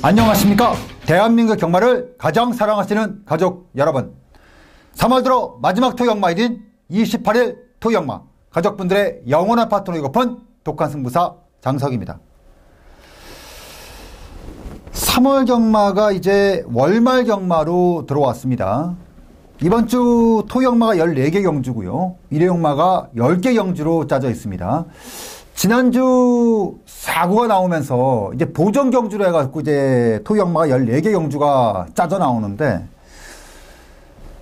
안녕하십니까. 대한민국 경마를 가장 사랑하시는 가족 여러분, 3월 들어 마지막 토경마일인 28일 토경마, 가족분들의 영원한 파트너이고픈 독한 승부사 장석입니다. 3월 경마가 이제 월말 경마로 들어왔습니다. 이번 주 토경마가 14개 경주고요, 일회용마가 10개 경주로 짜져 있습니다. 지난주 사고가 나오면서 이제 보정 경주로 해갖고 이제 토경마가 14개 경주가 짜져 나오는데,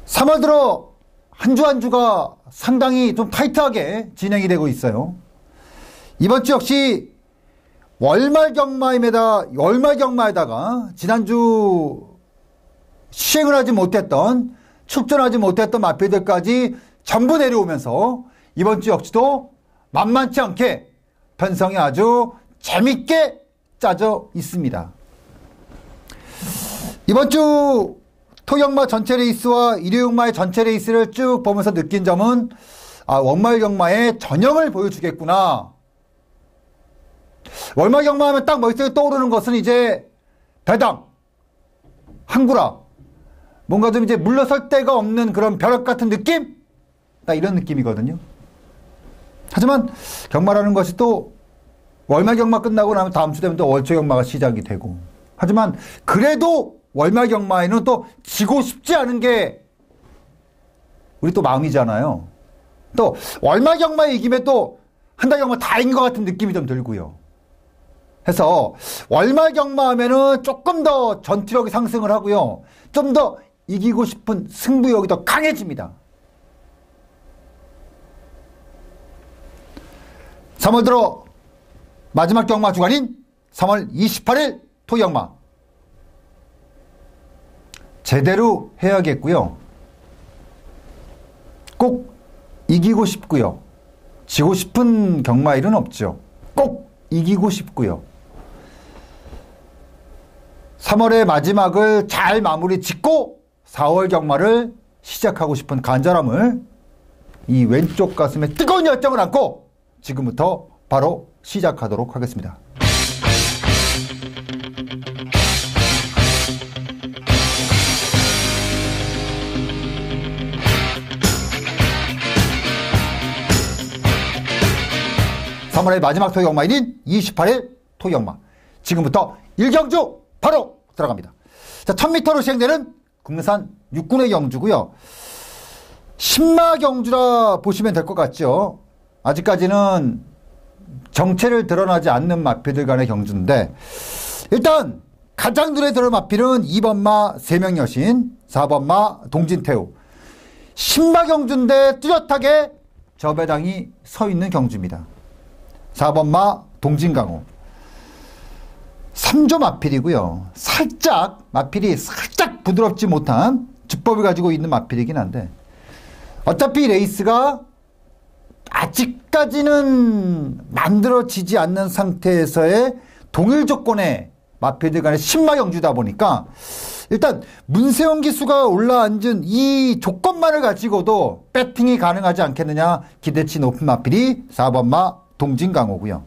3월 들어 한 주 한 주가 상당히 좀 타이트하게 진행이 되고 있어요. 이번 주 역시 월말 경마에다가 지난주 시행을 하지 못했던, 출전하지 못했던 마필들까지 전부 내려오면서 이번 주 역시도 만만치 않게 편성이 아주 재밌게 짜져 있습니다. 이번 주 토경마 전체 레이스와 일회용마의 전체 레이스를 쭉 보면서 느낀 점은, 월말 경마의 전형을 보여주겠구나. 월말 경마 하면 딱 머릿속에 떠오르는 것은 이제 배당, 항구라, 뭔가 좀 이제 물러설 데가 없는 그런 벼락 같은 느낌? 딱 이런 느낌이거든요. 하지만 경마라는 것이 또 월말 경마 끝나고 나면 다음 주 되면 또 월초 경마가 시작이 되고, 하지만 그래도 월말 경마에는 또 지고 싶지 않은 게 우리 또 마음이잖아요. 또 월말 경마에 이기면 또 한 달 경마 다 이긴 것 같은 느낌이 좀 들고요. 해서 월말 경마 하면은 조금 더 전투력이 상승을 하고요, 좀 더 이기고 싶은 승부욕이 더 강해집니다. 3월 들어 마지막 경마 주간인 3월 28일 토경마 제대로 해야겠고요. 꼭 이기고 싶고요. 지고 싶은 경마일은 없죠. 꼭 이기고 싶고요. 3월의 마지막을 잘 마무리 짓고 4월 경마를 시작하고 싶은 간절함을 이 왼쪽 가슴에 뜨거운 열정을 안고 지금부터 바로 시작하도록 하겠습니다. (3월의) 마지막 토경마일인 28일 토경마, 지금부터 1경주 바로 들어갑니다. 자, 1000m로 시행되는 국내산 6군의 경주고요, 10마 경주라 보시면 될 것 같죠. 아직까지는 정체를 드러나지 않는 마필들 간의 경주인데, 일단 가장 눈에 들어올 마필은 2번마 세명여신, 4번마 동진태우. 10마 경주인데 뚜렷하게 저배당이 서 있는 경주입니다. 4번마 동진강호. 3조 마필이고요. 마필이 살짝 부드럽지 못한 주법을 가지고 있는 마필이긴 한데, 어차피 레이스가 아직까지는 만들어지지 않는 상태에서의 동일 조건의 마필들 간의 10마 경주다 보니까, 일단 문세영 기수가 올라앉은 이 조건만을 가지고도 배팅이 가능하지 않겠느냐 기대치 높은 마필이 4번마 동진강호고요.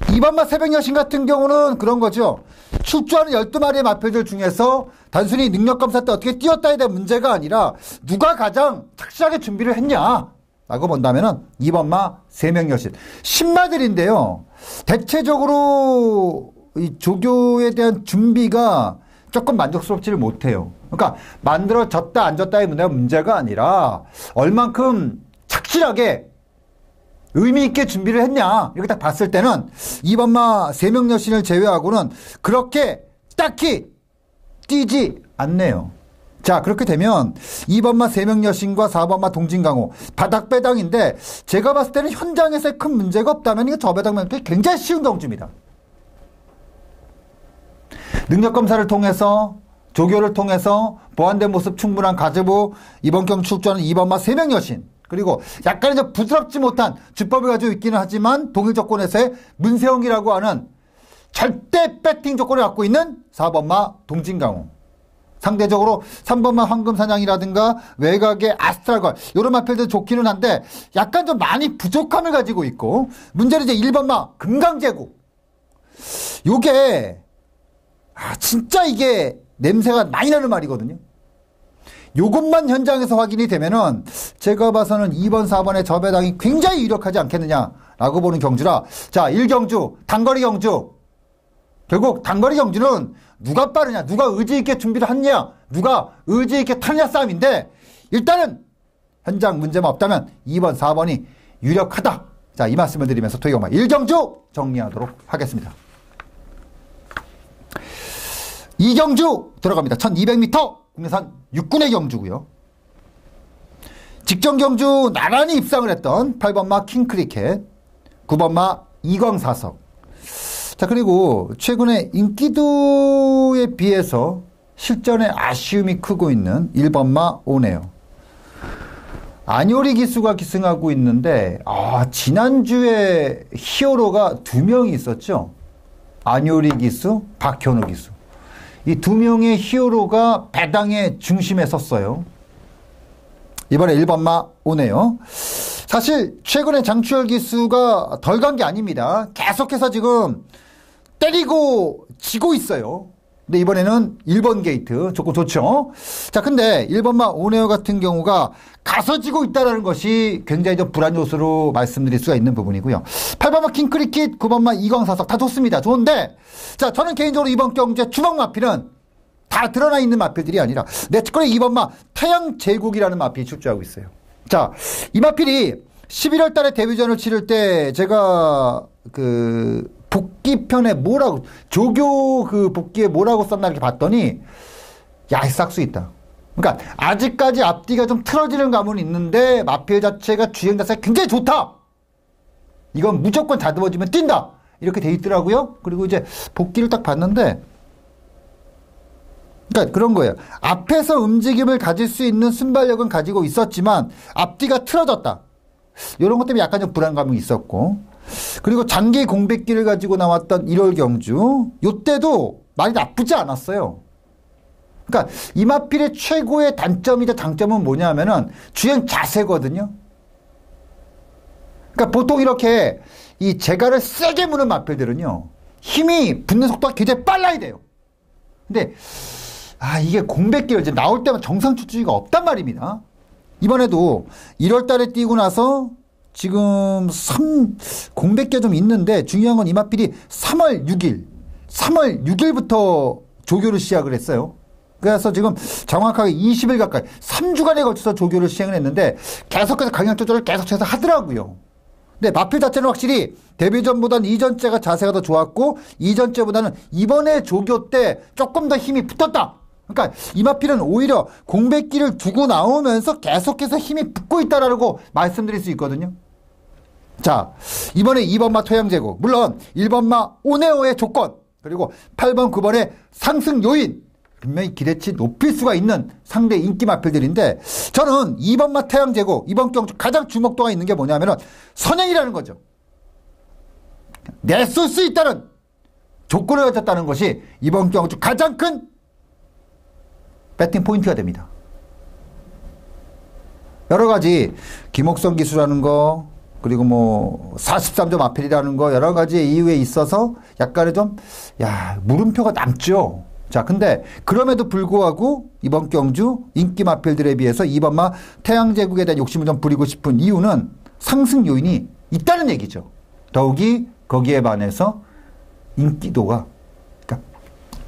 2번마 새벽여신 같은 경우는 그런 거죠. 출주하는 12마리의 마필들 중에서 단순히 능력검사 때 어떻게 뛰었다에 대한 문제가 아니라 누가 가장 착실하게 준비를 했냐 라고 본다면은 2번마 세명여신 10마들인데요. 대체적으로 이 조교에 대한 준비가 조금 만족스럽지를 못해요. 그러니까 만들어졌다 안 졌다의 문제가 아니라 얼만큼 착실하게 의미 있게 준비를 했냐, 이렇게 딱 봤을 때는 2번마 세명여신을 제외하고는 그렇게 딱히 뛰지 않네요. 자, 그렇게 되면 2번마 세명여신과 4번마 동진강호 바닥배당인데, 제가 봤을 때는 현장에서의 큰 문제가 없다면 이거 저배당면 굉장히 쉬운 경주입니다. 능력검사를 통해서, 조교를 통해서 보완된 모습 충분한 가제부 이번 경주 출전하는 2번마 세명여신, 그리고 약간 이제 부드럽지 못한 주법을 가지고 있기는 하지만 동일 조건에서의 문세영이라고 하는 절대 배팅 조건을 갖고 있는 4번마 동진강호. 상대적으로 3번마 황금사냥이라든가 외곽의 아스트랄걸 이런 마필들 좋기는 한데 약간 좀 많이 부족함을 가지고 있고 문제는 이제 1번마 금강제국 요게 진짜 이게 냄새가 많이 나는 말이거든요. 요것만 현장에서 확인이 되면은 제가 봐서는 2번, 4번의 저 배당이 굉장히 유력하지 않겠느냐라고 보는 경주라. 자, 1경주, 단거리 경주. 결국 단거리 경주는 누가 빠르냐, 누가 의지 있게 준비를 하느냐, 누가 의지 있게 타느냐 싸움인데 일단은 현장 문제만 없다면 2번, 4번이 유력하다. 자, 이 말씀을 드리면서 토요일마 1경주 정리하도록 하겠습니다. 2경주 들어갑니다. 1200m 국내산 6군의 경주고요. 직전 경주 나란히 입상을 했던 8번마 킹크리켓, 9번마 이광사석. 자, 그리고 최근에 인기도에 비해서 실전에 아쉬움이 크고 있는 1번마 오네요. 안효리 기수가 기승하고 있는데 지난주에 히어로가 2명이 있었죠. 안효리 기수, 박현우 기수. 이 2명의 히어로가 배당의 중심에 섰어요. 이번에 1번마 오네요. 사실 최근에 장추열 기수가 덜 간 게 아닙니다. 계속해서 지금 때리고 지고 있어요. 근데 이번에는 1번 게이트 조금 좋죠. 자, 근데 1번마 오네어 같은 경우가 가서 지고 있다는 것이 굉장히 좀 불안 요소로 말씀드릴 수가 있는 부분이고요. 8번마 킹크리킷, 9번마 이광사석 다 좋습니다. 좋은데 자, 저는 개인적으로 이번 경주의 주먹 마필은 다 드러나 있는 마필들이 아니라 내 측근에 2번마 태양제국이라는 마필이 출주하고 있어요. 자, 이 마필이 11월 달에 데뷔전을 치를 때 제가 복귀편에 뭐라고 조교 복귀에 뭐라고 썼나 이렇게 봤더니 싹수 있다. 그러니까 아직까지 앞뒤가 좀 틀어지는 감은 있는데 마필 자체가 주행 자세가 굉장히 좋다. 이건 무조건 다듬어지면 뛴다. 이렇게 돼 있더라고요. 그리고 이제 복귀를 딱 봤는데 그러니까 그런 거예요. 앞에서 움직임을 가질 수 있는 순발력은 가지고 있었지만 앞뒤가 틀어졌다. 이런 것 때문에 약간 좀 불안감이 있었고 그리고 장기 공백기를 가지고 나왔던 1월 경주 요때도 많이 나쁘지 않았어요. 그러니까 이 마필의 최고의 단점이자 장점은 뭐냐면은 주행 자세거든요. 그러니까 보통 이렇게 이 재갈을 세게 무는 마필들은요 힘이 붙는 속도가 굉장히 빨라야 돼요. 근데 이게 공백기를 이제 나올 때만 정상 출주기가 없단 말입니다. 이번에도 1월 달에 뛰고 나서 지금 공백기가 좀 있는데 중요한 건 이 마필이 3월 6일부터 조교를 시작을 했어요. 그래서 지금 정확하게 20일 가까이 3주간에 걸쳐서 조교를 시행을 했는데 계속해서 강약 조절을 계속해서 하더라고요. 근데 마필 자체는 확실히 데뷔전보다는 이전째가 자세가 더 좋았고 이전째보다는 이번에 조교 때 조금 더 힘이 붙었다. 그러니까 이 마필은 오히려 공백기를 두고 나오면서 계속해서 힘이 붙고 있다라고 말씀드릴 수 있거든요. 자, 이번에 2번마 토양제국, 물론 1번마 오네오의 조건, 그리고 8번, 9번의 상승 요인, 분명히 기대치 높일 수가 있는 상대 인기 마필들인데 저는 2번마 태양제국, 이번 경주 가장 주목도가 있는 게 뭐냐면은 선행이라는 거죠. 내쏠 수 있다는 조건을 가졌다는 것이 이번 경주 가장 큰 배팅 포인트가 됩니다. 여러 가지 김옥성 기수라는 거 그리고 43점 마필이라는 거 여러 가지 이유에 있어서 약간의 좀 물음표가 남죠. 자, 근데 그럼에도 불구하고 이번 경주 인기 마필들에 비해서 2번마 태양제국에 대한 욕심을 좀 부리고 싶은 이유는 상승 요인이 있다는 얘기죠. 더욱이 거기에 반해서 인기도가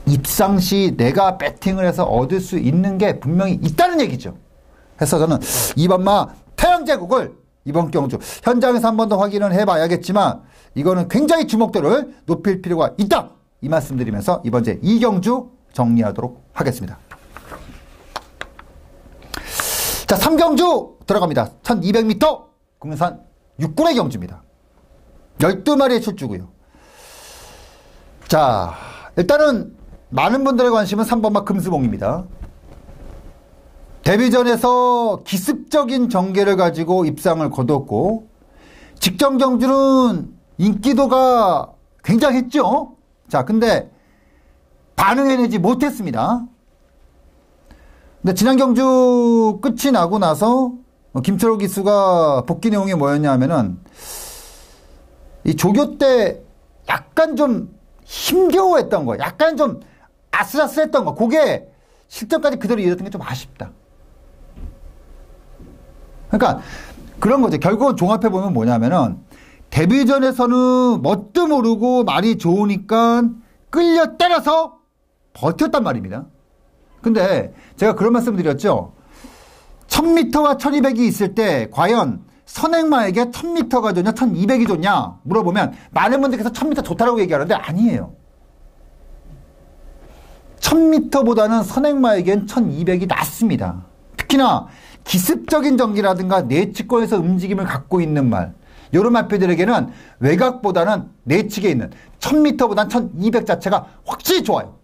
입상 시 내가 배팅을 해서 얻을 수 있는 게 분명히 있다는 얘기죠. 그래서 저는 2번마 태양제국을 이번 경주 현장에서 한 번 더 확인을 해봐야겠지만 이거는 굉장히 주목도를 높일 필요가 있다. 이 말씀드리면서 이번 제 2경주 정리하도록 하겠습니다. 자, 3경주 들어갑니다. 1200m 국내산 6군의 경주입니다. 12마리의 출주고요. 자, 일단은 많은 분들의 관심은 3번마 금수봉입니다. 데뷔전에서 기습적인 전개를 가지고 입상을 거뒀고 직전 경주는 인기도가 굉장했죠. 자, 근데 반응해내지 못했습니다. 근데 지난 경주 끝이 나고 나서 김철호 기수가 복귀 내용이 뭐였냐 하면은 이 조교 때 약간 좀 힘겨워했던 거, 약간 좀 아슬아슬했던 거, 그게 실전까지 그대로 이어졌던 게 좀 아쉽다. 그러니까 그런 거죠. 결국은 종합해보면 뭐냐면은 데뷔전에서는 뭣도 모르고 말이 좋으니까 끌려 때려서 버텼단 말입니다. 근데 제가 그런 말씀 드렸죠. 1000m와 1200이 있을 때 과연 선행마에게 1000m가 좋냐 1200이 좋냐 물어보면 많은 분들께서 1000m 좋다라고 얘기하는데 아니에요. 1000m보다는 선행마에겐 1200이 낫습니다. 특히나 기습적인 전기라든가 내측권에서 움직임을 갖고 있는 말, 이런 말표들에게는 외곽보다는 내측에 있는 1000m보다는 1200 자체가 확실히 좋아요.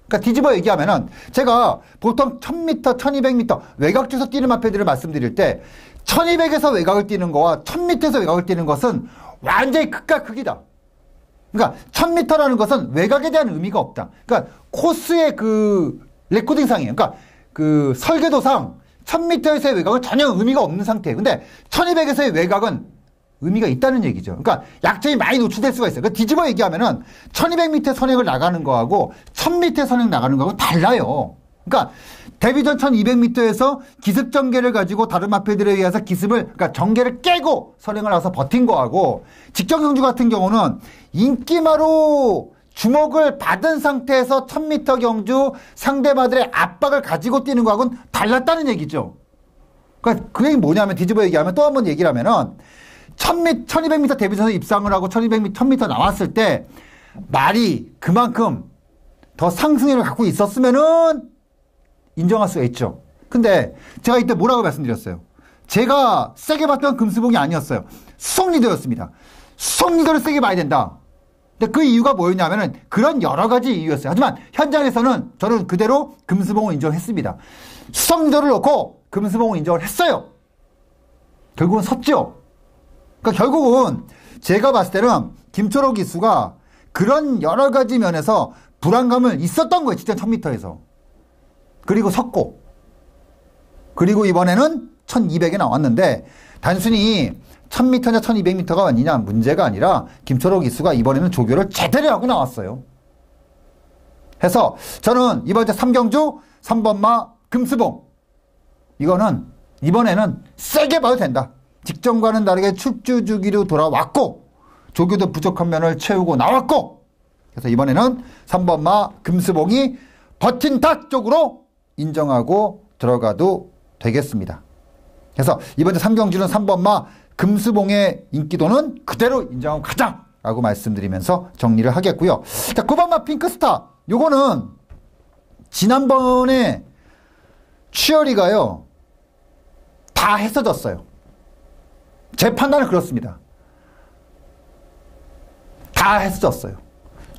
그러니까 뒤집어 얘기하면은 제가 보통 1000m, 1200m 외곽 쪽에서 뛰는 마표들을 말씀드릴 때 1200에서 외곽을 뛰는 거와 1000m에서 외곽을 뛰는 것은 완전히 극과 극이다. 그러니까 1000m라는 것은 외곽에 대한 의미가 없다. 그러니까 코스의 그 레코딩상이에요. 그러니까 그 설계도상 1000m에서의 외곽은 전혀 의미가 없는 상태예요. 근데 1200에서의 외곽은 의미가 있다는 얘기죠. 그러니까 약점이 많이 노출될 수가 있어요. 그러니까 뒤집어 얘기하면은 1200m 선행을 나가는 거하고 1000m 선행 나가는 거하고 달라요. 그러니까 데뷔전 1200m에서 기습 전개를 가지고 다른 마표들에 의해서 그러니까 전개를 깨고 선행을 와서 버틴 거하고 직전 경주 같은 경우는 인기마로 주목을 받은 상태에서 1000m 경주 상대마들의 압박을 가지고 뛰는 거하고는 달랐다는 얘기죠. 그러니까 그 얘기 뭐냐면 뒤집어 얘기하면 또 한 번 얘기를 하면은 1200m 데뷔전에 입상을 하고 1000m 나왔을 때 말이 그만큼 더 상승률을 갖고 있었으면은 인정할 수가 있죠. 근데 제가 이때 뭐라고 말씀드렸어요? 제가 세게 봤던 금수봉이 아니었어요. 수석 리더였습니다. 수석 리더를 세게 봐야 된다. 근데 그 이유가 뭐였냐면은 그런 여러 가지 이유였어요. 하지만 현장에서는 저는 그대로 금수봉을 인정했습니다. 수석 리더를 놓고 금수봉을 인정을 했어요. 결국은 섰죠. 그러니까 결국은 제가 봤을 때는 김철호 기수가 그런 여러 가지 면에서 불안감을 있었던 거예요. 직전 1000m에서. 그리고 섰고. 그리고 이번에는 1200에 나왔는데 단순히 1000m냐 1200m가 아니냐 문제가 아니라 김철호 기수가 이번에는 조교를 제대로 하고 나왔어요. 해서 저는 이번 주 3경주 3번마 금수봉 이거는 이번에는 세게 봐도 된다. 직전과는 다르게 출주 주기로 돌아왔고 조교도 부족한 면을 채우고 나왔고 그래서 이번에는 3번마 금수봉이 버틴 다 쪽으로 인정하고 들어가도 되겠습니다. 그래서 이번 주 3경주는 3번마 금수봉의 인기도는 그대로 인정하고 가자라고 말씀드리면서 정리를 하겠고요. 자, 9번마 핑크스타 요거는 지난번에 취열이가요 다 했어졌어요. 제 판단은 그렇습니다. 다 했어졌어요.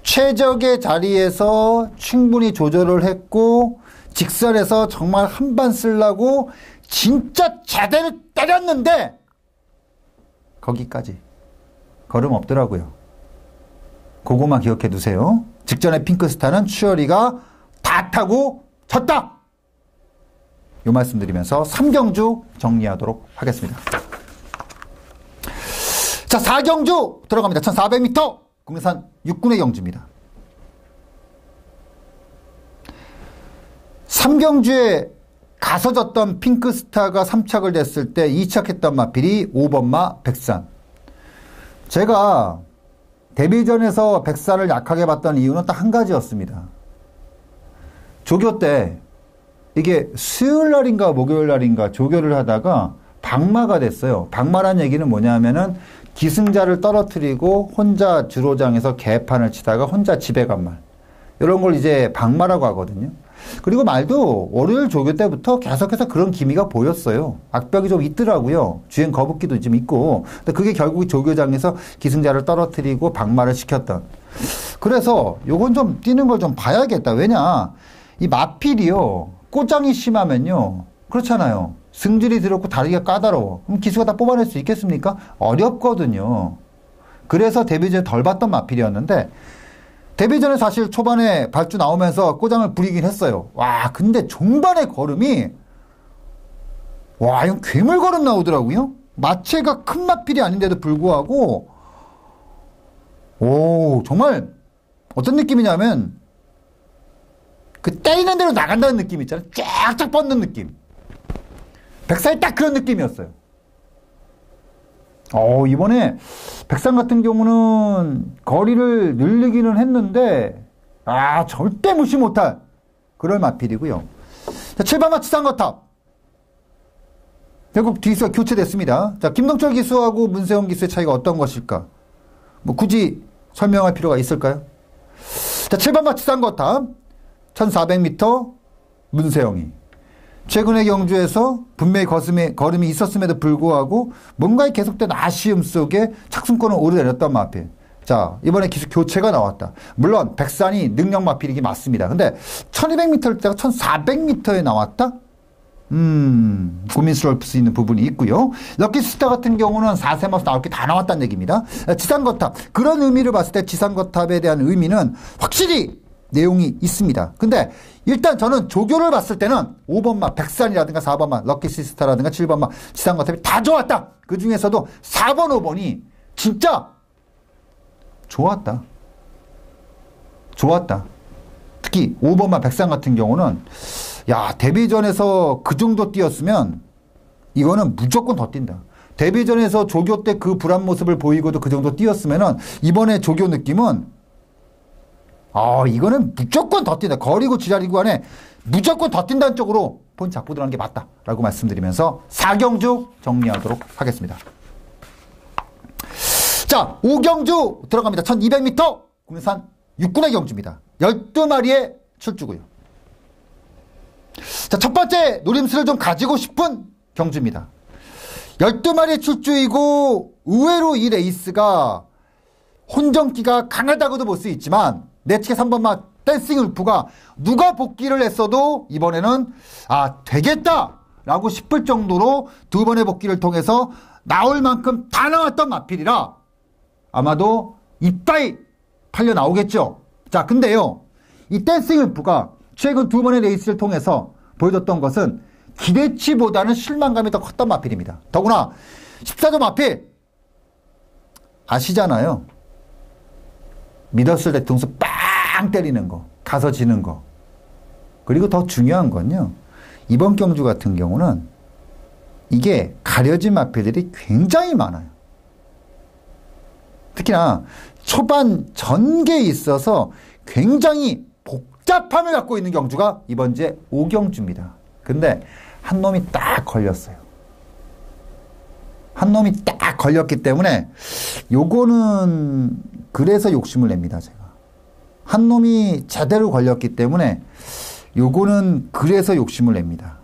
최적의 자리에서 충분히 조절을 했고 직선에서 정말 한 반 쓰려고 진짜 제대로 때렸는데 거기까지 걸음 없더라고요. 그거만 기억해 두세요. 직전에 핑크스타는 추열이가 다 타고 졌다. 이 말씀드리면서 3경주 정리하도록 하겠습니다. 자, 4경주 들어갑니다. 1400m 국내산 6군의 경주입니다. 3경주에 가서 졌던 핑크스타가 3착을 됐을 때 2착했던 마필이 5번마 백산. 제가 데뷔전에서 백산을 약하게 봤던 이유는 딱 한 가지였습니다. 조교 때 이게 수요일날인가 목요일날인가 조교를 하다가 박마가 됐어요. 박마란 얘기는 뭐냐면은 기승자를 떨어뜨리고 혼자 주로장에서 개판을 치다가 혼자 집에 간 말. 이런 걸 이제 박마라고 하거든요. 그리고 말도 월요일 조교 때부터 계속해서 그런 기미가 보였어요. 악벽이 좀 있더라고요. 주행 거북기도 좀 있고. 근데 그게 결국 조교장에서 기승자를 떨어뜨리고 박마를 시켰던. 그래서 요건 좀 뛰는 걸 좀 봐야겠다. 왜냐, 이 마필이요. 꼬장이 심하면요. 그렇잖아요. 승질이 더럽고 다리가 까다로워. 그럼 기수가 다 뽑아낼 수 있겠습니까? 어렵거든요. 그래서 데뷔전에 덜 봤던 마필이었는데 데뷔전에 사실 초반에 발주 나오면서 꼬장을 부리긴 했어요. 와, 근데 종반의 걸음이, 와, 이건 괴물 걸음 나오더라고요. 마체가 큰 마필이 아닌데도 불구하고, 오, 정말, 어떤 느낌이냐면, 그 때리는 대로 나간다는 느낌 있잖아요. 쫙쫙 뻗는 느낌. 백사이 딱 그런 느낌이었어요. 이번에 백상 같은 경우는 거리를 늘리기는 했는데, 절대 무시 못할 그럴 마필이고요. 자, 7번 지상거탑. 결국 기수가 교체됐습니다. 자, 김동철 기수하고 문세영 기수의 차이가 어떤 것일까? 뭐 굳이 설명할 필요가 있을까요? 자, 7번 지상거탑. 1400m 문세영이. 최근의 경주에서 분명히 걸음이 있었음에도 불구하고 뭔가의 계속된 아쉬움 속에 착순권을 오르내렸던 마필. 자, 이번에 기수 교체가 나왔다. 물론 백산이 능력 마필이기 맞습니다. 근데 1200m를 때가 1400m에 나왔다? 고민스러울 수 있는 부분이 있고요. 럭키스타 같은 경우는 4세마스 나올 게 다 나왔다는 얘기입니다. 지상거탑. 그런 의미를 봤을 때 지상거탑에 대한 의미는 확실히 내용이 있습니다. 근데 일단 저는 조교를 봤을 때는 5번마 백산이라든가 4번마 럭키시스타라든가 7번마 지상거탑이 다 좋았다. 그 중에서도 4번, 5번이 진짜 좋았다. 특히 5번마 백산 같은 경우는 데뷔전에서 그 정도 뛰었으면 이거는 무조건 더 뛴다. 데뷔전에서 조교 때 그 불안 모습을 보이고도 그 정도 뛰었으면은 이번에 조교 느낌은 이거는 무조건 더 뛴다. 거리고 지자리고 안에 무조건 더 뛴다는 쪽으로 포인트 잡고 들어가는 게 맞다라고 말씀드리면서 4경주 정리하도록 하겠습니다. 자, 5경주 들어갑니다. 1200m 국내산 육군의 경주입니다. 12마리의 출주고요. 자, 첫 번째 노림수를 좀 가지고 싶은 경주입니다. 12마리의 출주이고 의외로 이 레이스가 혼정기가 강하다고도 볼 수 있지만 내치게 3번마 댄싱 울프가 누가 복귀를 했어도 이번에는 되겠다라고 싶을 정도로 두 번의 복귀를 통해서 나올 만큼 다 나왔던 마필이라 아마도 이빠이 팔려 나오겠죠. 자, 근데요, 이 댄싱 울프가 최근 두 번의 레이스를 통해서 보여줬던 것은 기대치보다는 실망감이 더 컸던 마필입니다. 더구나 14조 마필 아시잖아요. 믿었을 때 등수 빵 때리는 거, 가서 지는 거. 그리고 더 중요한 건요, 이번 경주 같은 경우는 이게 가려진 마필들이 굉장히 많아요. 특히나 초반 전개에 있어서 굉장히 복잡함을 갖고 있는 경주가 이번 제 5경주입니다. 근데 한 놈이 딱 걸렸어요. 한 놈이 딱 걸렸기 때문에 요거는 그래서 욕심을 냅니다, 제가. 한 놈이 제대로 걸렸기 때문에 요거는 그래서 욕심을 냅니다.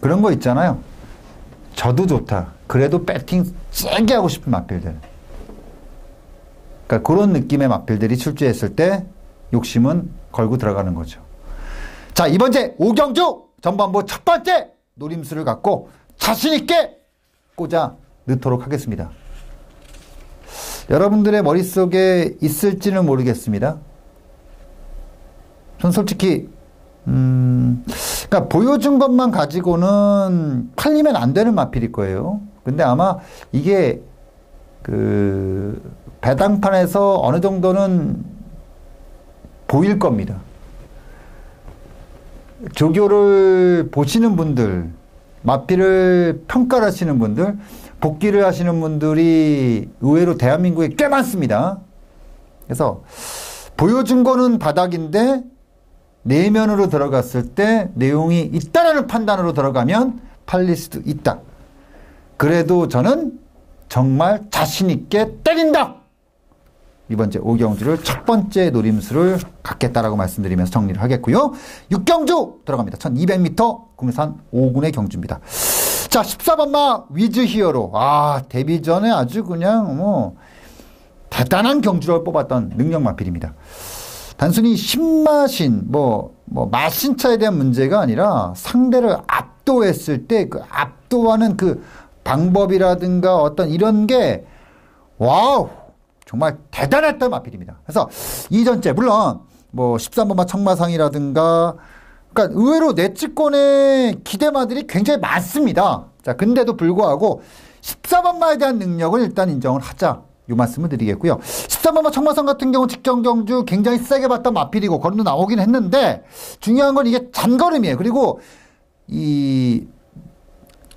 그런 거 있잖아요. 저도 좋다. 그래도 배팅 세게 하고 싶은 마필들. 그러니까 그런 느낌의 마필들이 출주했을 때 욕심은 걸고 들어가는 거죠. 자, 이번 제 5경주 전반부 첫 번째 노림수를 갖고 자신있게 꽂아 넣도록 하겠습니다. 여러분들의 머릿속에 있을지는 모르겠습니다. 전 솔직히 그러니까 보여준 것만 가지고는 팔리면 안 되는 마필일 거예요. 근데 아마 이게 그 배당판에서 어느 정도는 보일 겁니다. 조교를 보시는 분들, 마필을 평가를 하시는 분들, 복귀를 하시는 분들이 의외로 대한민국에 꽤 많습니다. 그래서 보여준 거는 바닥인데 내면으로 들어갔을 때 내용이 있다라는 판단으로 들어가면 팔릴 수도 있다. 그래도 저는 정말 자신있게 때린다. 이번 제 5경주를 첫 번째 노림수를 갖겠다라고 말씀드리면서 정리를 하겠고요. 6경주 들어갑니다. 1200m 국내산 5군의 경주입니다. 자, 14번마 위즈 히어로. 데뷔 전에 아주 그냥 대단한 경주를 뽑았던 능력 마필입니다. 단순히 신마신, 마신차에 대한 문제가 아니라 상대를 압도했을 때 그 압도하는 그 방법이라든가 어떤 이런 게, 와우! 정말 대단했던 마필입니다. 그래서 이전째 물론 뭐 13번마 청마상이라든가 그러니까 의외로 내치권의 기대마들이 굉장히 많습니다. 자, 근데도 불구하고 14번마에 대한 능력을 일단 인정을 하자. 이 말씀을 드리겠고요. 13번마 청마상 같은 경우 직전 경주 굉장히 세게 봤던 마필이고 거름도 나오긴 했는데 중요한 건 이게 잔걸음이에요. 그리고 이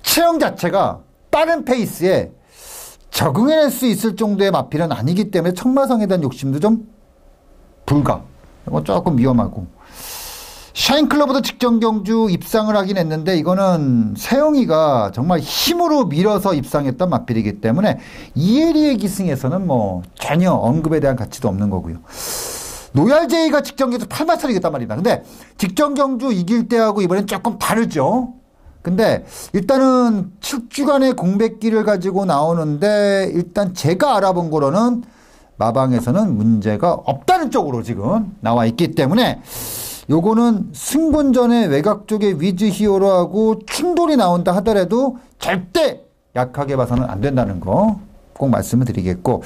체형 자체가 빠른 페이스에 적응해낼 수 있을 정도의 마필은 아니기 때문에 청마상에 대한 욕심도 좀 불가. 조금 위험하고. 샤인클로버도 직전 경주 입상을 하긴 했는데 이거는 세영이가 정말 힘으로 밀어서 입상했던 마필이기 때문에 이혜리의 기승에서는 뭐 전혀 언급에 대한 가치도 없는 거고요. 노얄제이가 직전 경주 8마차를 이겼단 말입니다. 근데 직전 경주 이길 때하고 이번엔 조금 다르죠. 근데 일단은 7주간의 공백기를 가지고 나오는데 일단 제가 알아본 거로는 마방에서는 문제가 없다는 쪽으로 지금 나와 있기 때문에 요거는 승분 전에 외곽 쪽에 위즈 히어로하고 충돌이 나온다 하더라도 절대 약하게 봐서는 안 된다는 거 꼭 말씀을 드리겠고,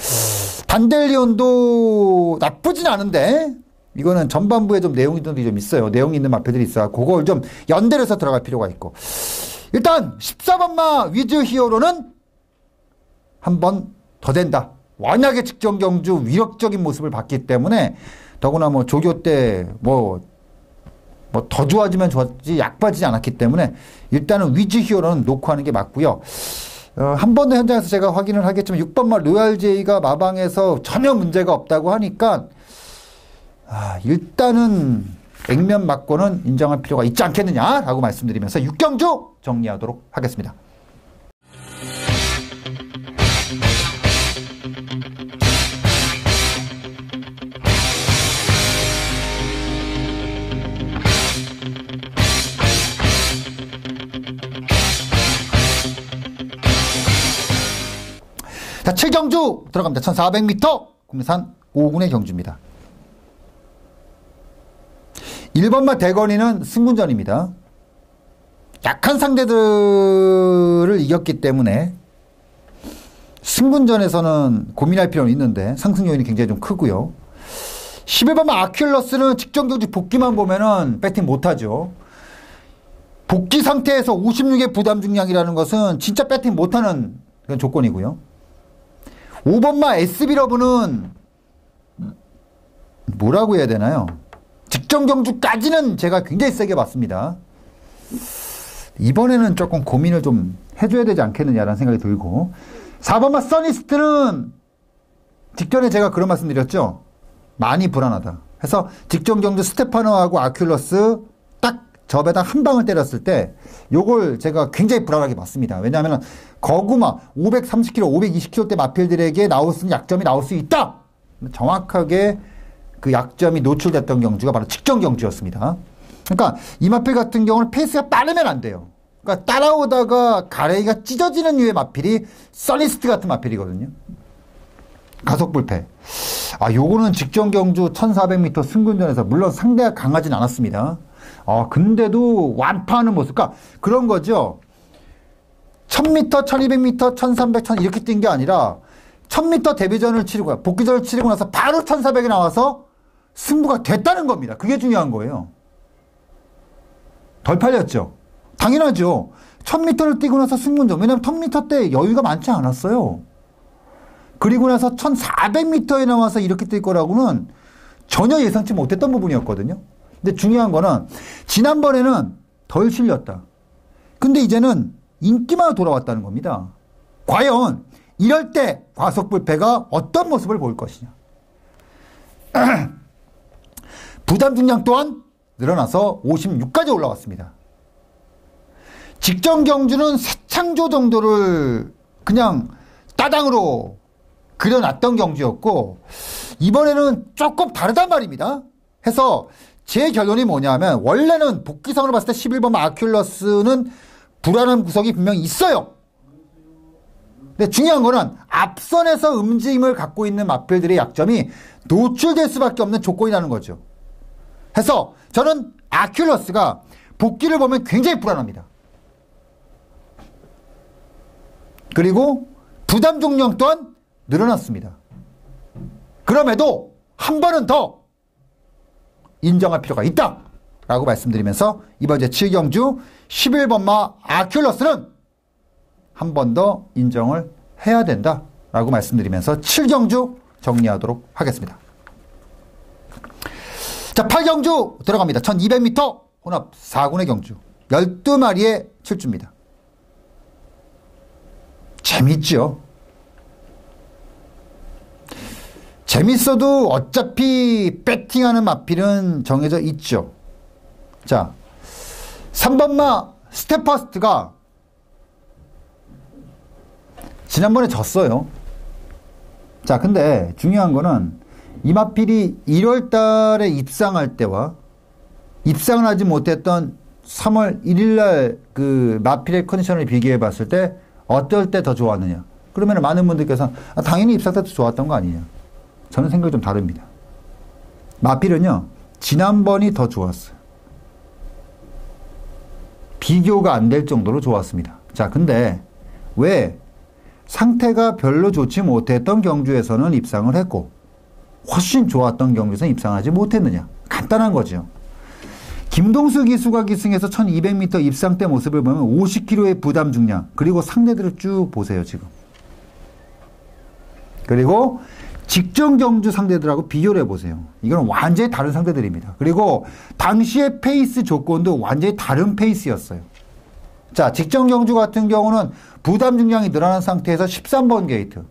단델리온도 나쁘진 않은데 이거는 전반부에 좀 내용이 좀 있어요. 내용이 있는 마패들이 있어요. 그걸 좀 연대를 해서 들어갈 필요가 있고, 일단 14번마 위즈 히어로는 한 번 더 된다. 워낙에 직전 경주 위력적인 모습을 봤기 때문에 더구나 뭐 조교 때 뭐 더 좋아지면 좋아지지 약빠지지 않았기 때문에 일단은 위즈 히어로는 놓고 하는 게 맞고요. 한 번 더 현장에서 제가 확인을 하겠지만 6번마 로얄제이가 마방에서 전혀 문제가 없다고 하니까 일단은 액면 맞고는 인정할 필요가 있지 않겠느냐라고 말씀드리면서 6경주 정리하도록 하겠습니다. 자, 7경주 들어갑니다. 1400m 국내산 5군의 경주입니다. 1번마 대건이는 승분전입니다. 약한 상대들을 이겼기 때문에 승분전에서는 고민할 필요는 있는데 상승 요인이 굉장히 좀 크고요. 11번마 아큘러스는 직전 경주 복귀만 보면은 배팅 못하죠. 복귀 상태에서 56의 부담 중량이라는 것은 진짜 배팅 못하는 그런 조건이고요. 5번마 SB러브는 뭐라고 해야 되나요? 직전 경주까지는 제가 굉장히 세게 봤습니다. 이번에는 조금 고민을 좀 해줘야 되지 않겠느냐라는 생각이 들고, 4번마 써니스트는 직전에 제가 그런 말씀 드렸죠. 많이 불안하다. 해서 직전 경주 스테파노하고 아큘러스 딱 접에다 한 방을 때렸을 때 요걸 제가 굉장히 불안하게 봤습니다. 왜냐하면 거구마 530kg, 520kg대 마필들에게 나올 수 있는 약점이 나올 수 있다. 정확하게 그 약점이 노출됐던 경주가 바로 직전 경주였습니다. 그러니까 이 마필 같은 경우는 페이스가 빠르면 안 돼요. 그러니까 따라오다가 가레이가 찢어지는 류의 마필이 써니스트 같은 마필이거든요. 가속 불패. 요거는 직전 경주 1400m 승군전에서 물론 상대가 강하진 않았습니다. 근데도 완파하는 모습. 그러니까 그런 거죠. 1000m, 1200m, 1300, 1000 이렇게 뛴 게 아니라 1000m 데뷔전을 치르고 복귀전을 치르고 나서 바로 1400에 나와서 승부가 됐다는 겁니다. 그게 중요한 거예요. 덜 팔렸죠. 당연하죠. 1000m를 뛰고 나서 승분전. 왜냐하면 1000m 때 여유가 많지 않았어요. 그리고 나서 1400m에 나와서 이렇게 뛸 거라고는 전혀 예상치 못했던 부분이었거든요. 근데 중요한 거는 지난번에는 덜 실렸다. 근데 이제는 인기만 돌아왔다는 겁니다. 과연 이럴 때 과속불패가 어떤 모습을 보일 것이냐. 부담 중량 또한 늘어나서 56까지 올라왔습니다. 직전 경주는 새창조 정도를 그냥 따당으로 그려놨던 경주였고 이번에는 조금 다르단 말입니다. 해서 제 결론이 뭐냐면 원래는 복귀상으로 봤을 때 11번 아큘러스는 불안한 구석이 분명히 있어요. 근데 중요한 거는 앞선에서 움직임을 갖고 있는 마필들의 약점이 노출될 수밖에 없는 조건이라는 거죠. 해서 저는 아큘러스가 복귀를 보면 굉장히 불안합니다. 그리고 부담 종량 또한 늘어났습니다. 그럼에도 한 번은 더 인정할 필요가 있다 라고 말씀드리면서 이번 제 7경주 11번마 아큘러스는 한 번 더 인정을 해야 된다 라고 말씀드리면서 7경주 정리하도록 하겠습니다. 자, 8경주 들어갑니다. 1200m 혼합 4군의 경주 12마리의 출주입니다. 재밌죠? 재밌어도 어차피 배팅하는 마필은 정해져 있죠. 자, 3번마 스테퍼스트가 지난번에 졌어요. 자, 근데 중요한 거는 이 마필이 1월 달에 입상할 때와 입상을 하지 못했던 3월 1일 날 그 마필의 컨디션을 비교해 봤을 때 어떨 때 더 좋았느냐. 그러면 많은 분들께서 당연히 입상 때도 좋았던 거 아니냐. 저는 생각이 좀 다릅니다. 마필은요, 지난번이 더 좋았어요. 비교가 안 될 정도로 좋았습니다. 자, 근데 왜 상태가 별로 좋지 못했던 경주에서는 입상을 했고 훨씬 좋았던 경주에서는 입상하지 못했느냐. 간단한 거죠. 김동수 기수가 기승해서 1200m 입상 때 모습을 보면 50kg의 부담 중량, 그리고 상대들을 쭉 보세요 지금. 그리고 직전 경주 상대들하고 비교를 해보세요. 이건 완전히 다른 상대들입니다. 그리고 당시의 페이스 조건도 완전히 다른 페이스였어요. 자, 직전 경주 같은 경우는 부담 중량이 늘어난 상태에서 13번 게이트.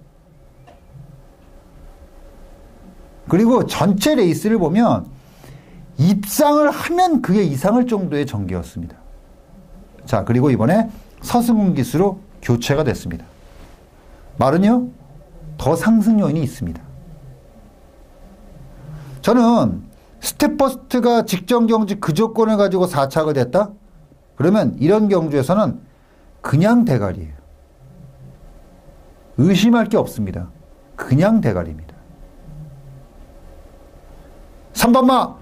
그리고 전체 레이스를 보면 입상을 하면 그게 이상할 정도의 전개였습니다. 자, 그리고 이번에 서승훈 기수로 교체가 됐습니다. 말은요, 더 상승 요인이 있습니다. 저는 스테퍼스트가 직전 경주 그 조건을 가지고 4착을 됐다? 그러면 이런 경주에서는 그냥 대가리예요. 의심할 게 없습니다. 그냥 대가리입니다. 3번마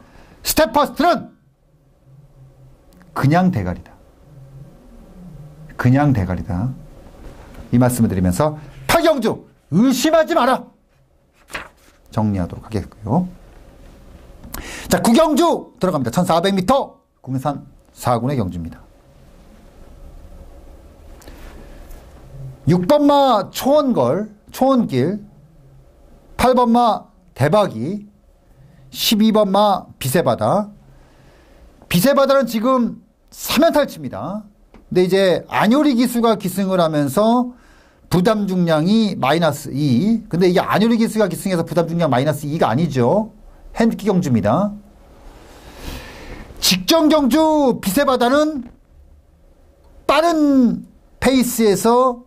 스테퍼스트는 그냥 대가리다. 그냥 대가리다. 이 말씀을 드리면서 8경주 의심하지 마라. 정리하도록 하겠고요. 자, 9경주 들어갑니다. 1400m 국내산 4군의 경주입니다. 6번마 초원길, 8번마 대박이, 12번마 비세바다. 비세바다는 지금 3연탈치입니다. 근데 이제 안요리 기수가 기승을 하면서 부담 중량이 마이너스 2. 근데 이게 안요리 기수가 기승해서 부담 중량 마이너스 2가 아니죠. 핸디키 경주입니다. 직전 경주 비세바다는 빠른 페이스에서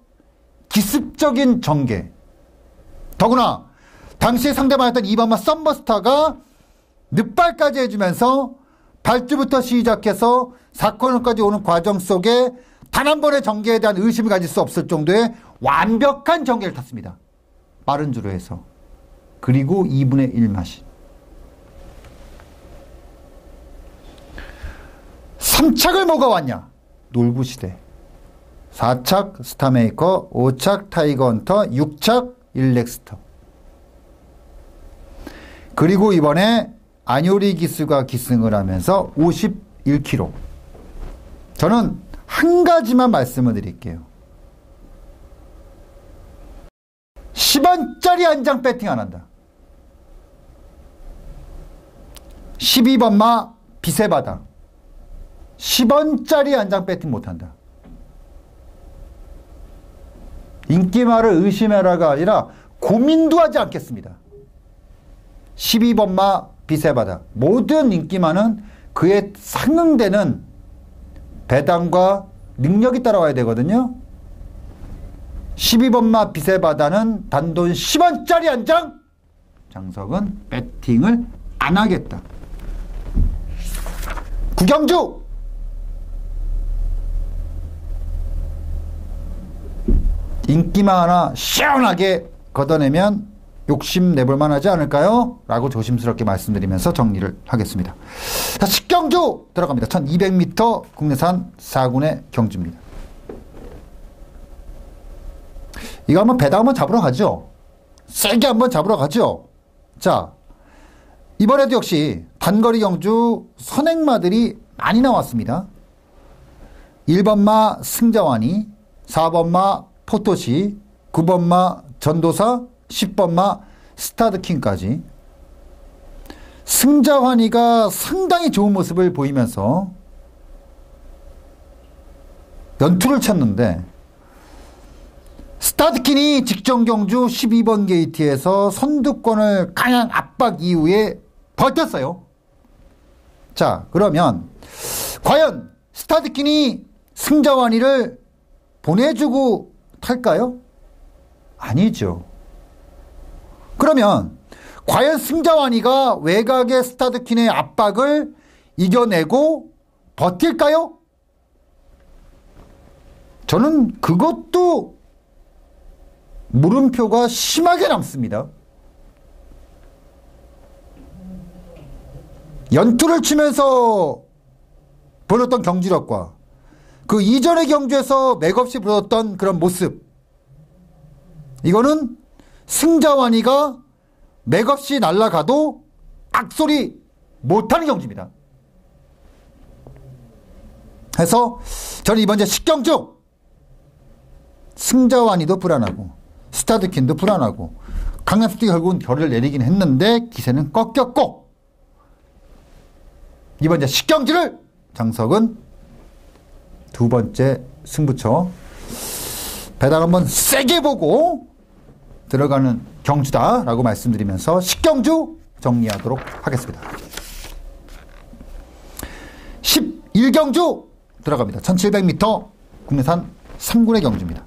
기습적인 전개. 더구나 당시에 상대방이었던 2번마 썸버스타가 늑발까지 해주면서 발주부터 시작해서 4코너까지 오는 과정 속에 단 한 번의 전개에 대한 의심을 가질 수 없을 정도의 완벽한 전개를 탔습니다. 빠른 주로 해서. 그리고 2분의 1 마신. 3착을 뭐가 왔냐? 놀부시대. 4착 스타메이커, 5착 타이거 헌터, 6착 일렉스터. 그리고 이번에 안요리 기수가 기승을 하면서 51kg. 저는 한 가지만 말씀을 드릴게요. 10원짜리 한 장 배팅 안 한다. 12번마 비세바다. 10원짜리 한 장 배팅 못한다. 인기말을 의심해라가 아니라 고민도 하지 않겠습니다. 12번마 비세바다. 모든 인기만은 그에 상응되는 배당과 능력이 따라와야 되거든요. 12번마 비세바다는 단돈 10원짜리 한 장, 장석은 배팅을 안 하겠다. 구경주 인기만 하나 시원하게 걷어내면 욕심 내볼만 하지 않을까요? 라고 조심스럽게 말씀드리면서 정리를 하겠습니다. 자, 10경주 들어갑니다. 1200m 국내산 4군의 경주입니다. 이거 한번 배당 한번 잡으러 가죠. 세게 한번 잡으러 가죠. 자, 이번에도 역시 단거리 경주 선행마들이 많이 나왔습니다. 1번마 승자완이, 4번마 포토시, 9번마 전도사, 10번마 스타드킹까지 승자환희가 상당히 좋은 모습을 보이면서 연투를 쳤는데 스타드킹이 직전 경주 12번 게이트에서 선두권을 강한 압박 이후에 버텼어요. 자, 그러면 과연 스타드킹이 승자환희를 보내주고 탈까요? 아니죠. 그러면 과연 승자환희가 외곽의 스타드킨의 압박을 이겨내고 버틸까요? 저는 그것도 물음표가 심하게 남습니다. 연투를 치면서 보였던 경지력과 그 이전의 경주에서 맥없이 보였던 그런 모습, 이거는 승자환희가 맥없이 날아가도 악소리 못하는 경주입니다. 해서 저는 이번 제 10경주 승자환희도 불안하고 스타드킨도 불안하고 강남스틱이 결국은 결을 내리긴 했는데 기세는 꺾였고, 이번 제 10경주를 장석은 두 번째 승부처 배당 한번 세게 보고 들어가는 경주다라고 말씀드리면서 10경주 정리하도록 하겠습니다. 11경주 들어갑니다. 1700m 국내산 3군의 경주입니다.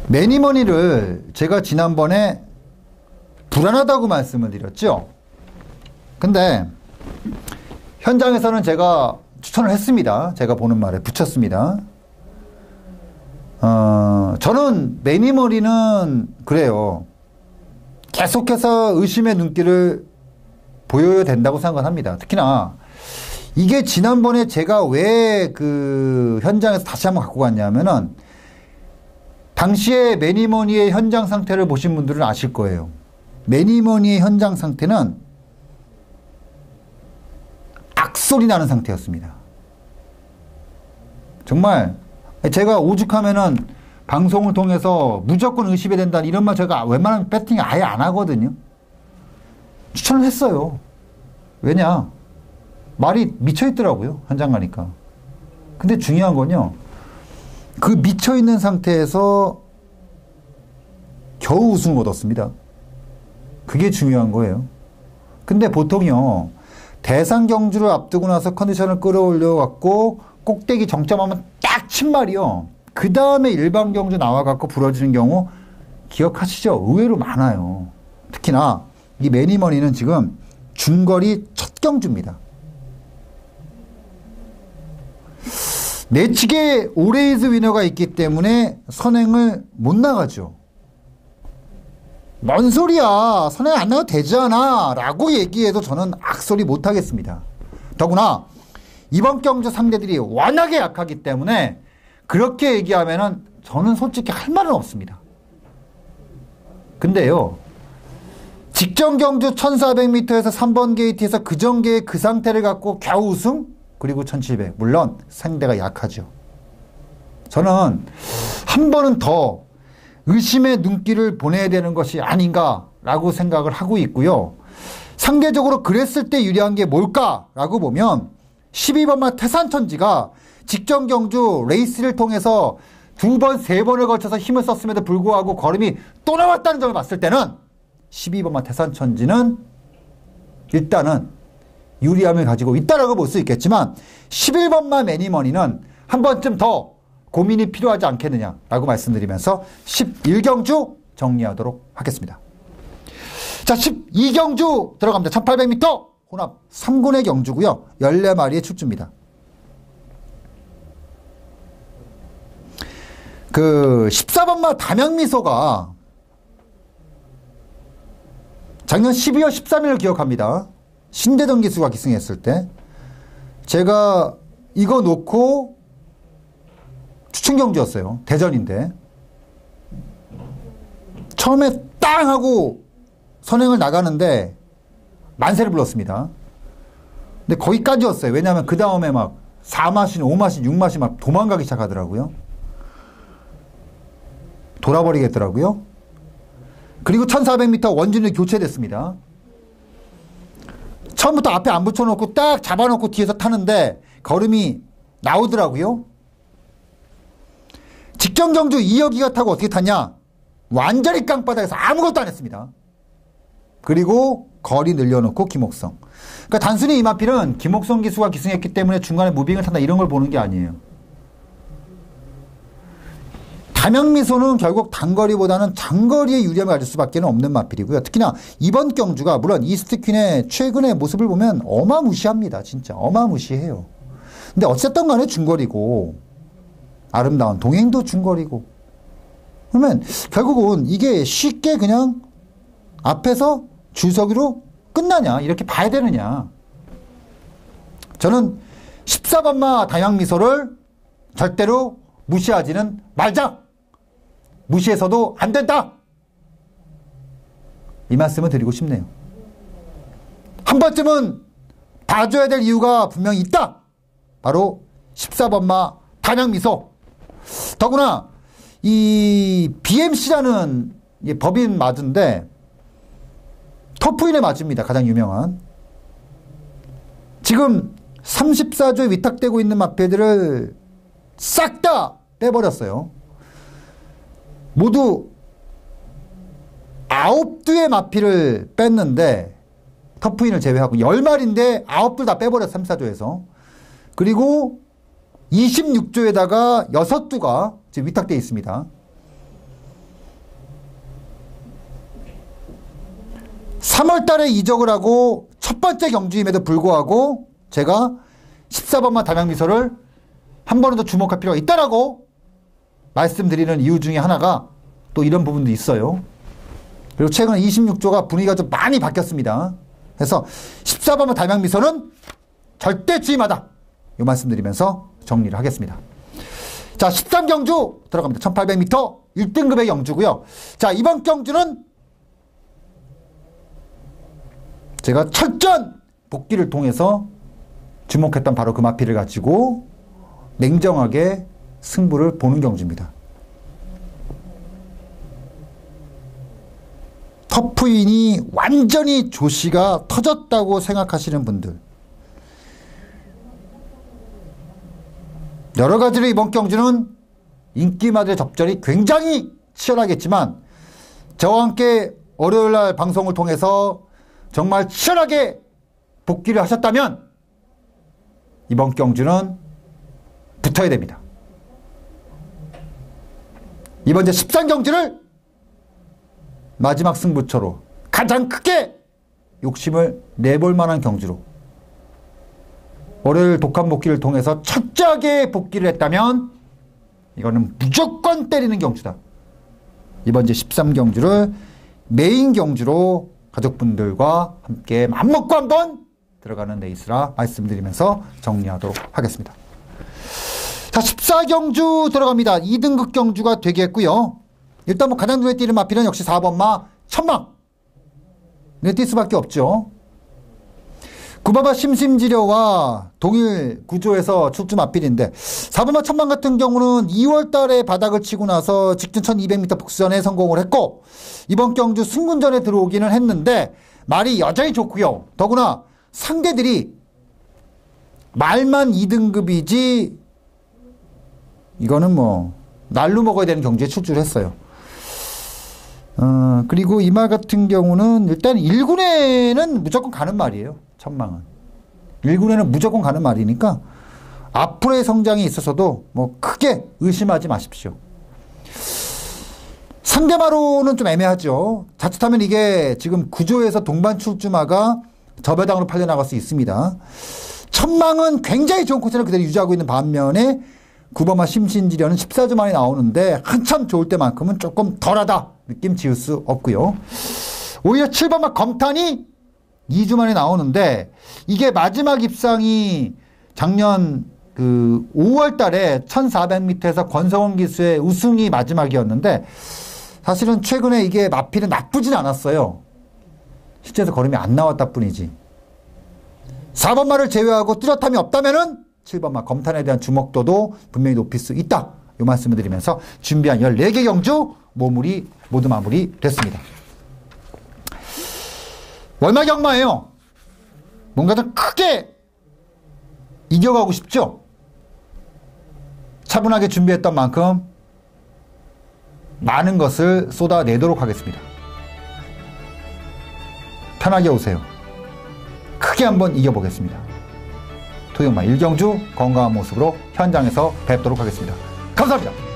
매니머니를 제가 지난번에 불안하다고 말씀을 드렸죠. 근데 현장에서는 제가 추천을 했습니다. 제가 보는 말에 붙였습니다. 저는 매니머니는 그래요. 계속해서 의심의 눈길을 보여야 된다고 생각합니다. 특히나 이게 지난번에 제가 왜 그 현장에서 다시 한번 갖고 갔냐면은 당시에 매니머니의 현장 상태를 보신 분들은 아실 거예요. 매니머니의 현장 상태는 악소리 나는 상태였습니다. 정말 제가 오죽하면은 방송을 통해서 무조건 의심이 된다 이런 말 제가 웬만하면 배팅 아예 안 하거든요. 추천을 했어요. 왜냐? 말이 미쳐있더라고요. 현장 가니까. 근데 중요한 건요, 그 미쳐있는 상태에서 겨우 우승을 얻었습니다. 그게 중요한 거예요. 근데 보통요, 대상 경주를 앞두고 나서 컨디션을 끌어올려 갖고 꼭대기 정점하면 딱 친 말이요, 그 다음에 일반 경주 나와 갖고 부러지는 경우 기억하시죠? 의외로 많아요. 특히나 이 매니머니는 지금 중거리 첫 경주입니다. 내측에 오레이즈 위너가 있기 때문에 선행을 못 나가죠. 뭔 소리야, 선행 안 나가도 되잖아 라고 얘기해도 저는 악소리 못 하겠습니다. 더구나 이번 경주 상대들이 워낙에 약하기 때문에 그렇게 얘기하면은 저는 솔직히 할 말은 없습니다. 근데요, 직전 경주 1400m에서 3번 게이트에서 그 전개의 그 상태를 갖고 겨우 우승, 그리고 1700, 물론 상대가 약하죠. 저는 한 번은 더 의심의 눈길을 보내야 되는 것이 아닌가라고 생각을 하고 있고요. 상대적으로 그랬을 때 유리한 게 뭘까라고 보면 12번마 태산천지가 직전 경주 레이스를 통해서 두 번, 세 번을 거쳐서 힘을 썼음에도 불구하고 걸음이 또 나왔다는 점을 봤을 때는 12번마 태산천지는 일단은 유리함을 가지고 있다라고 볼 수 있겠지만 11번마 매니머니는 한 번쯤 더 고민이 필요하지 않겠느냐라고 말씀드리면서 11경주 정리하도록 하겠습니다. 자, 12경주 들어갑니다. 1800m 혼합 3군의 경주고요. 14마리의 출주입니다. 그 14번마 담양미소가 작년 12월 13일을 기억합니다. 신대동 기수가 기승했을 때 제가 이거 놓고 추천 경주였어요. 대전인데 처음에 땅 하고 선행을 나가는데 만세를 불렀습니다. 근데 거기까지였어요. 왜냐하면 그 다음에 막 4마신, 5마신, 6마신 막 도망가기 시작하더라고요. 돌아버리겠더라고요. 그리고 1400m 원진으로 교체됐습니다. 처음부터 앞에 안 붙여놓고 딱 잡아놓고 뒤에서 타는데 걸음이 나오더라고요. 직전 경주 이혁이가 타고 어떻게 탔냐? 완전히 깡바닥에서 아무것도 안 했습니다. 그리고 거리 늘려놓고 김옥성. 그러니까 단순히 이 마필은 김옥성 기수가 기승했기 때문에 중간에 무빙을 탄다 이런 걸 보는 게 아니에요. 담양미소는 결국 단거리보다는 장거리의 유리함을 가질 수밖에 없는 마필이고요. 특히나 이번 경주가 물론 이스트퀸의 최근의 모습을 보면 어마무시합니다. 진짜 어마무시해요. 근데 어쨌든 간에 중거리고 아름다운 동행도 중거리고 그러면 결국은 이게 쉽게 그냥 앞에서 줄서기로 끝나냐 이렇게 봐야 되느냐. 저는 14번마 담양미소를 절대로 무시하지는 말자. 무시해서도 안 된다. 이 말씀을 드리고 싶네요. 한 번쯤은 봐줘야 될 이유가 분명히 있다. 바로 14번마 담양미소. 더구나 이 BMC라는 법인 마주인데 터프인의 마주입니다. 가장 유명한. 지금 34조에 위탁되고 있는 마패들을 싹 다 빼버렸어요. 모두 9두의 마필을 뺐는데 터프인을 제외하고 10마리인데 9둘 다 빼버렸어요. 34조에서. 그리고 26조에다가 6두가 지금 위탁되어 있습니다. 3월 달에 이적을 하고 첫 번째 경주임에도 불구하고 제가 14번마 담양미소를 한 번은 더 주목할 필요가 있다라고 말씀드리는 이유 중에 하나가 또 이런 부분도 있어요. 그리고 최근에 26조가 분위기가 좀 많이 바뀌었습니다. 그래서 14번마 담양미소는 절대 주의마다 이 말씀드리면서 정리를 하겠습니다. 자, 13경주 들어갑니다. 1800m 1등급의 경주고요. 자, 이번 경주는 제가 철저한 복귀를 통해서 주목했던 바로 그 마필을 가지고 냉정하게 승부를 보는 경주입니다. 터프인이 완전히 조시가 터졌다고 생각하시는 분들, 여러 가지로 이번 경주는 인기마들의 접전이 굉장히 치열하겠지만 저와 함께 월요일날 방송을 통해서 정말 치열하게 복귀를 하셨다면 이번 경주는 붙어야 됩니다. 이번 제 13경주를 마지막 승부처로 가장 크게 욕심을 내볼 만한 경주로 월요일 독한 복귀를 통해서 철저하게 복귀를 했다면 이거는 무조건 때리는 경주다. 이번 제 13경주를 메인 경주로 가족분들과 함께 맘먹고 한번 들어가는 레이스라 말씀드리면서 정리하도록 하겠습니다. 자, 14경주 들어갑니다. 2등급 경주가 되겠고요. 일단 뭐 가장 눈에 띄는 마필은 역시 4번마 천망. 눈에 띌 수밖에 없죠. 구바바 심심지려와 동일 구조에서 출주 마필인데 4번마 천망 같은 경우는 2월 달에 바닥을 치고 나서 직전 1200m 복수전에 성공을 했고 이번 경주 승군전에 들어오기는 했는데 말이 여전히 좋고요. 더구나 상대들이 말만 2등급이지 이거는 뭐 날로 먹어야 되는 경주에 출주를 했어요. 그리고 이 말 같은 경우는 일단 1군에는 무조건 가는 말이에요. 천망은 1군에는 무조건 가는 말이니까 앞으로의 성장에 있어서도 뭐 크게 의심하지 마십시오. 상대마로는 좀 애매하죠. 자칫하면 이게 지금 구조에서 동반 출주마가 저배당으로 팔려나갈 수 있습니다. 천망은 굉장히 좋은 코스를 그대로 유지하고 있는 반면에 9번마 심신지려는 14주 만에 나오는데 한참 좋을 때만큼은 조금 덜하다 느낌 지을 수 없고요. 오히려 7번마 검탄이 2주 만에 나오는데 이게 마지막 입상이 작년 그 5월 달에 1400m에서 권성원 기수의 우승이 마지막이었는데 사실은 최근에 이게 마필은 나쁘진 않았어요. 실제로 걸음이 안 나왔다 뿐이지. 4번 말을 제외하고 뚜렷함이 없다면은 7번 말 검탄에 대한 주목도도 분명히 높일 수 있다. 이 말씀을 드리면서 준비한 14개 경주 모두 마무리 됐습니다. 월말 경마예요. 뭔가 좀 크게 이겨가고 싶죠? 차분하게 준비했던 만큼 많은 것을 쏟아내도록 하겠습니다. 편하게 오세요. 크게 한번 이겨보겠습니다. 토요일마 1경주 건강한 모습으로 현장에서 뵙도록 하겠습니다. 감사합니다.